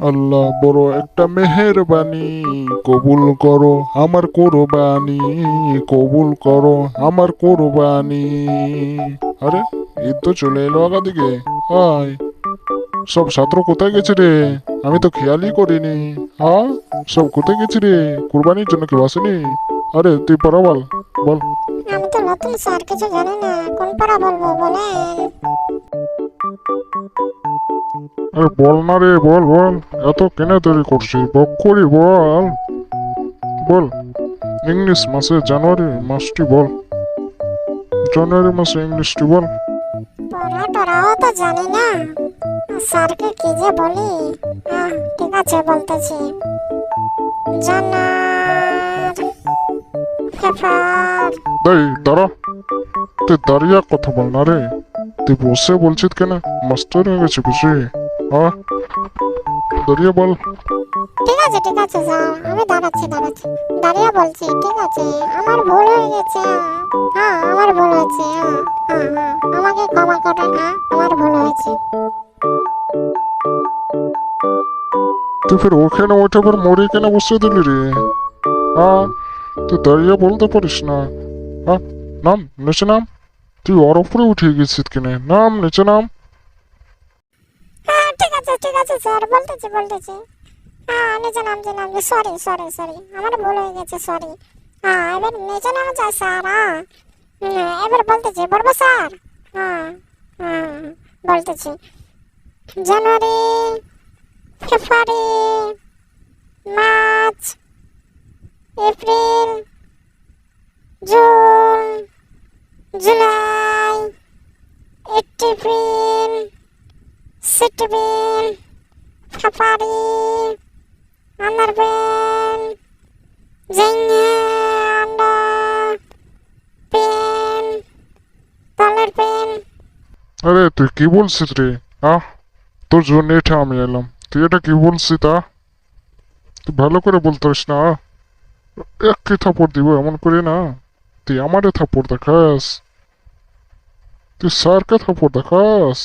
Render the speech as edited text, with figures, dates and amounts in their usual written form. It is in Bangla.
আল্লাহ বড় একটা মেহেরবানি, কবুল করো আমার কোরবানি, কবুল করো আমার কোরবানি। আরে ঈদ তো চলে এলো আগা দিকে। হাই, সব ছাত্র কোথায় গেছে রে? আমি তো খেয়ালই করিনি। হ্যাঁ, সব কোথায় গেছে রে? কোরবানির জন্য কেউ আসেনি? আরে তুই পড়া বল, বল। আমি তো নতুন স্যার, কিছু জানি না, কোন পাড়া বলবো বলেন। আরে বল না রে, বল বল। এত কেনে দেরি করছিস, বক্করি বল, বল। ইংলিশ মাসে জানুয়ারি মাসটি বল, জানুয়ারি মাসে ইংলিশটি বল। পড়া টরাও তো জানি না, স্যারকে কি যে বলি। ঠিক আছে, বলতেছি। জানার ফেফার। এই দাঁড়া, তুই দাঁড়িয়ে কথা বল না রে। তুই বসে বলছিস কেন? মাস্টার হয়ে গেছে বুঝি? হ্যাঁ, দাঁড়িয়ে বল। ঠিক আছে স্যার, আমি দাঁড়াচ্ছি, দাঁড়িয়ে বলছি। ঠিক আছে, আমার ভুল হয়ে গেছে। আমার ভুল হয়েছে। আমাকে ক্ষমা করেন। আমার ভুল হয়েছে। তুই ফের ওখানে ওঠে ফের মরে কেন বসে দিলি রে? হ্যাঁ, তুই দাঁড়িয়ে বলতে পারিস না? হ্যাঁ, নাম, নিচে নাম। তুই ওর উপরে উঠে গেছিস কেনে? নাম, নিচে নাম। ঠিক আছে স্যার, বলতেছি। নিচে নামছি। সরি, আমার ভুল হয়ে গেছে, সরি। এবার নিচে নামা যায় স্যার। এবার বলতেছি, বলবো স্যার? হ্যাঁ, হ্যাঁ, বলতেছি। January, February, March, April, June, July, April, September, February, আন্ডারবেন, জেঙ্গা, পেন, তলের পেন। আরে তুই কি বলছিস রে? আহ, তোর জন্য এটা আমি এলাম। তুই এটা কি বলছিস তা? তুই ভালো করে বলতে পারিস না? একটি থাপড় দিব এমন করে না। তুই আমারে থাপড় দেখাস? তুই স্যারকে থাপড় দেখাস?